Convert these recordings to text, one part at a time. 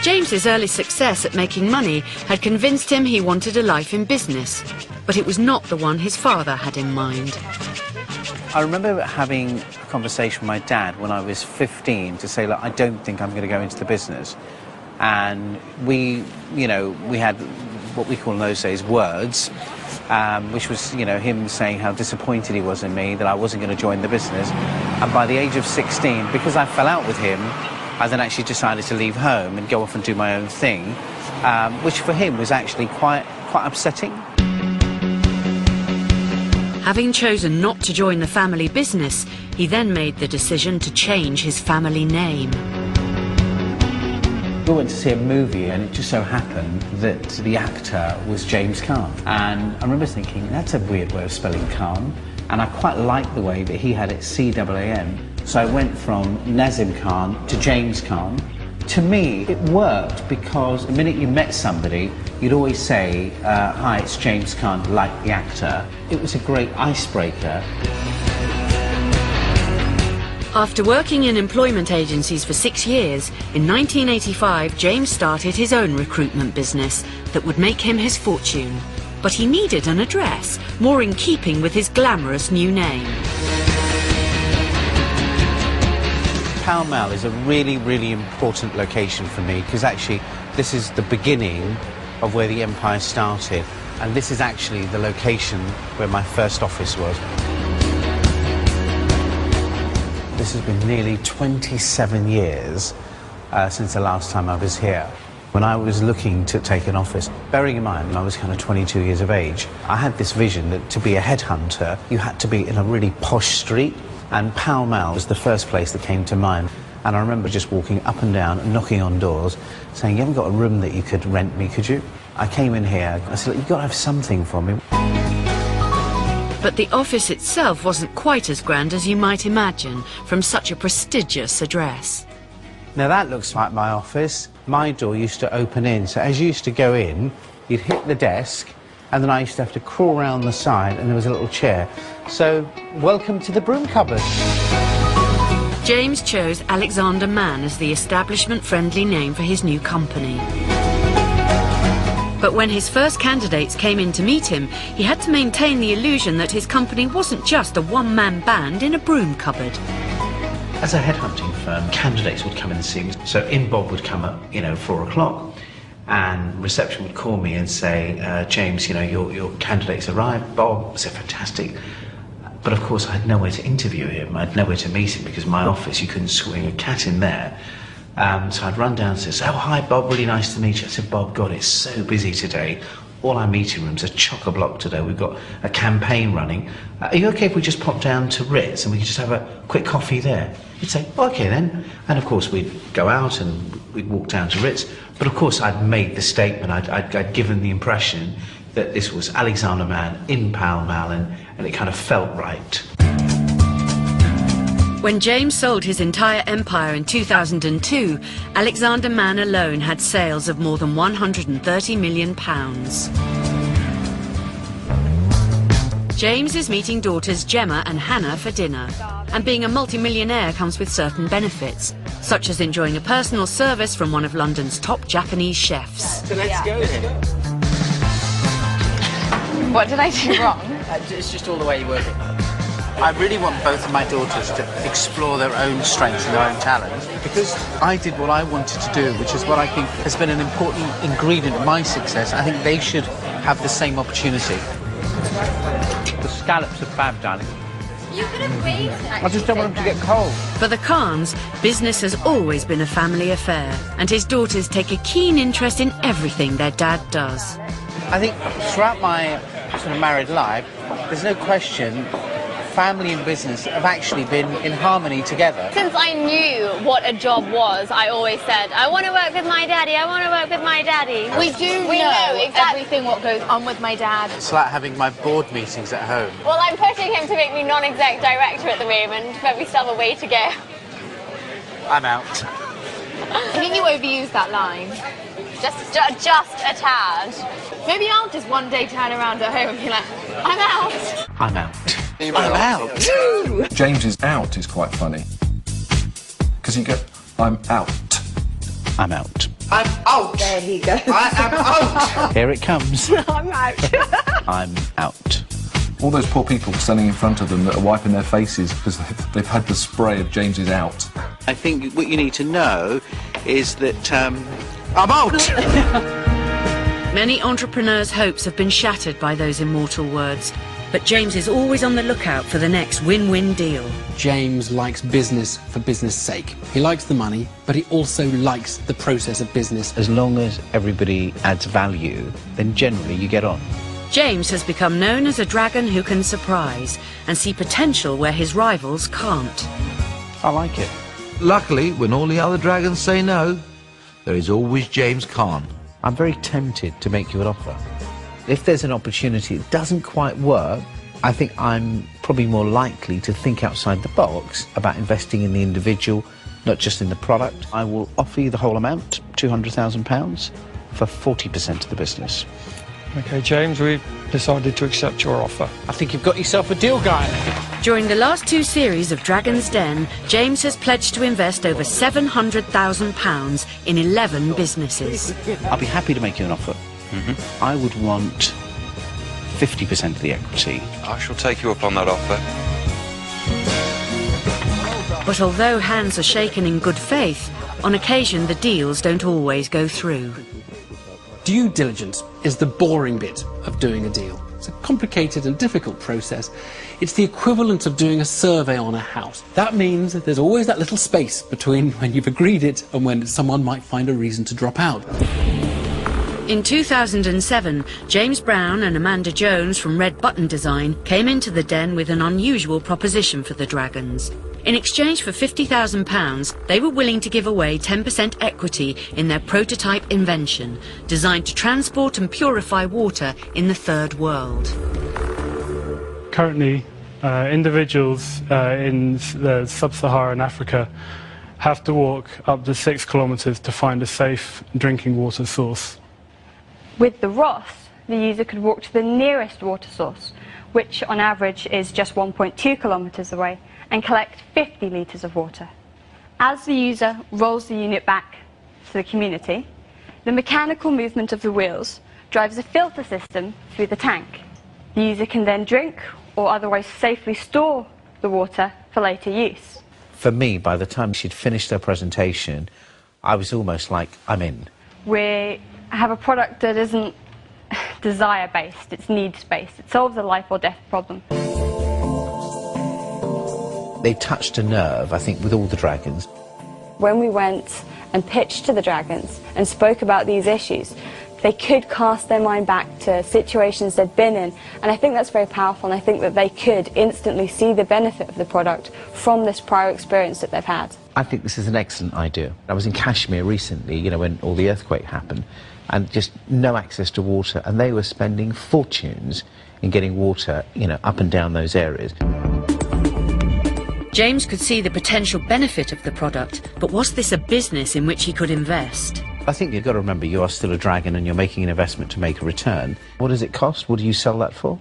James's early success at making money had convinced him he wanted a life in business, but it was not the one his father had in mind. I remember having a conversation with my dad when I was 15 to say, look, I don't think I'm going to go into the business. And we had what we call in those days words, which was, him saying how disappointed he was in me, that I wasn't going to join the business. And by the age of 16, because I fell out with him, I then actually decided to leave home and go off and do my own thing, which for him was actually quite upsetting. Having chosen not to join the family business, he then made the decision to change his family name. We went to see a movie and it just so happened that the actor was James Caan. And I remember thinking, that's a weird way of spelling Caan. And I quite liked the way that he had it C-A-A-N. So I went from Nazim Caan to James Caan. To me, it worked because the minute you met somebody, you'd always say, hi, it's James Caan, like the actor. It was a great icebreaker. After working in employment agencies for 6 years, in 1985, James started his own recruitment business that would make him his fortune. But he needed an address, more in keeping with his glamorous new name. Pall Mall is a really, really important location for me because actually this is the beginning of where the empire started, and this is actually the location where my first office was. This has been nearly 27 years since the last time I was here. When I was looking to take an office, bearing in mind I was kind of 22 years of age, I had this vision that to be a headhunter, you had to be in a really posh street, and Pall Mall was the first place that came to mind. And I remember just walking up and down and knocking on doors, saying, you haven't got a room that you could rent me, could you? I came in here, I said, look, you've got to have something for me. But the office itself wasn't quite as grand as you might imagine from such a prestigious address. Now that looks like my office. My door used to open in, so as you used to go in, you'd hit the desk, and then I used to have to crawl around the side, and there was a little chair. So, welcome to the broom cupboard. James chose Alexander Mann as the establishment-friendly name for his new company. But when his first candidates came in to meet him, he had to maintain the illusion that his company wasn't just a one-man band in a broom cupboard. As a headhunting firm, candidates would come in and see me. So in Bob would come at, 4 o'clock, and reception would call me and say, James, your candidate's arrived. Bob, so fantastic. But of course, I had nowhere to interview him. I had nowhere to meet him because my office, you couldn't swing a cat in there. So I'd run downstairs, oh, hi, Bob, really nice to meet you. I said, Bob, God, it's so busy today. All our meeting rooms are chock-a-block today. We've got a campaign running. Are you okay if we just pop down to Ritz and we could just have a quick coffee there? He'd say, okay then. And of course, we'd go out and we'd walk down to Ritz. But of course, I'd made the statement. I'd given the impression that this was Alexander Mann in Pall Mall, and it kind of felt right. When James sold his entire empire in 2002, Alexander Mann alone had sales of more than £130 million. James is meeting daughters Gemma and Hannah for dinner. And being a multimillionaire comes with certain benefits, such as enjoying a personal service from one of London's top Japanese chefs. So let's go then. What did I do wrong? It's just all the way you work it. I really want both of my daughters to explore their own strengths and their own talents, because I did what I wanted to do, which is what I think has been an important ingredient of my success. I think they should have the same opportunity. The scallops are fab, darling. You could have waited. I just don't want them to get cold. For the Caans, business has always been a family affair, and his daughters take a keen interest in everything their dad does. I think throughout my sort of married life, there's no question family and business have actually been in harmony together. Since I knew what a job was, I always said, I want to work with my daddy, I want to work with my daddy. We know exactly everything what goes on with my dad. It's like having my board meetings at home. Well, I'm pushing him to make me non-exec director at the moment, but we still have a way to go. I'm out. I think you overused that line. Just a tad. Maybe I'll just one day turn around at home and be like, I'm out. I'm out. I'm out. James's out is quite funny. Because you go, I'm out. I'm out. I'm out. There he goes. I am out. Here it comes. I'm out. I'm out. All those poor people standing in front of them that are wiping their faces because they've had the spray of James's out. I think what you need to know is that I'm out. Many entrepreneurs' hopes have been shattered by those immortal words, but James is always on the lookout for the next win-win deal. James likes business for business' sake. He likes the money, but he also likes the process of business. As long as everybody adds value, then generally you get on. James has become known as a dragon who can surprise and see potential where his rivals can't. I like it. Luckily, when all the other dragons say no, there is always James Caan. I'm very tempted to make you an offer. If there's an opportunity that doesn't quite work, I think I'm probably more likely to think outside the box about investing in the individual, not just in the product. I will offer you the whole amount, £200,000, for 40% of the business. OK, James, we've decided to accept your offer. I think you've got yourself a deal, guy. During the last 2 series of Dragon's Den, James has pledged to invest over £700,000 in 11 businesses. I'll be happy to make you an offer. I would want 50% of the equity. I shall take you up on that offer. But although hands are shaken in good faith, on occasion the deals don't always go through. Due diligence is the boring bit of doing a deal. It's a complicated and difficult process. It's the equivalent of doing a survey on a house. That means that there's always that little space between when you've agreed it and when someone might find a reason to drop out. In 2007, James Brown and Amanda Jones from Red Button Design came into the den with an unusual proposition for the Dragons. In exchange for £50,000, they were willing to give away 10% equity in their prototype invention, designed to transport and purify water in the Third World. Currently, individuals in the sub-Saharan Africa have to walk up to 6 kilometres to find a safe drinking water source. With the ROS, the user could walk to the nearest water source, which on average is just 1.2 kilometres away, and collect 50 litres of water. As the user rolls the unit back to the community, the mechanical movement of the wheels drives a filter system through the tank. The user can then drink or otherwise safely store the water for later use. For me, by the time she'd finished her presentation, I was almost like, I'm in. We have a product that isn't desire-based, it's needs-based. It solves a life or death problem. They touched a nerve, I think, with all the dragons. When we went and pitched to the dragons and spoke about these issues, they could cast their mind back to situations they'd been in, and I think that's very powerful, and I think that they could instantly see the benefit of the product from this prior experience that they've had. I think this is an excellent idea. I was in Kashmir recently, you know, when all the earthquake happened, and just no access to water, and they were spending fortunes in getting water, you know, up and down those areas. James could see the potential benefit of the product, but was this a business in which he could invest? I think you've got to remember you are still a dragon and you're making an investment to make a return. What does it cost? What do you sell that for?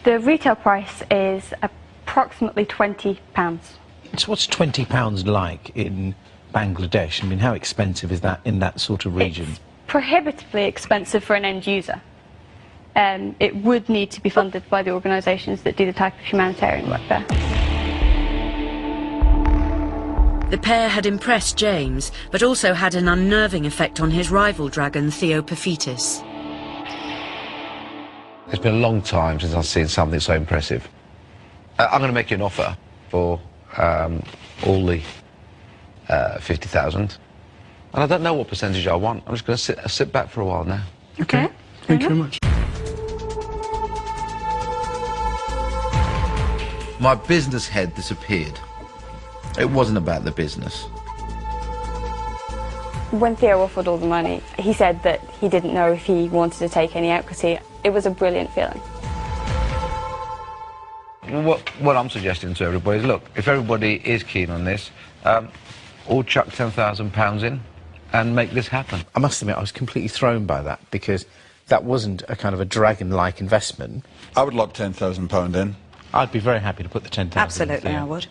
The retail price is approximately £20. So what's £20 like in Bangladesh? I mean, how expensive is that in that sort of region? It's prohibitively expensive for an end user. It would need to be funded by the organisations that do the type of humanitarian work there. The pair had impressed James, but also had an unnerving effect on his rival dragon, Theopophetus. It's been a long time since I've seen something so impressive. I'm going to make you an offer for all the 50,000. And I don't know what percentage I want. I'm just going to sit back for a while now. Okay. Thank you very much. My business head disappeared. It wasn't about the business. When Theo offered all the money, he said that he didn't know if he wanted to take any equity. It was a brilliant feeling. What I'm suggesting to everybody is, look, if everybody is keen on this, all chuck £10,000 in and make this happen. I must admit, I was completely thrown by that, because that wasn't a kind of a dragon-like investment. I would like £10,000 in. I'd be very happy to put the 10,000 in. Absolutely, I would.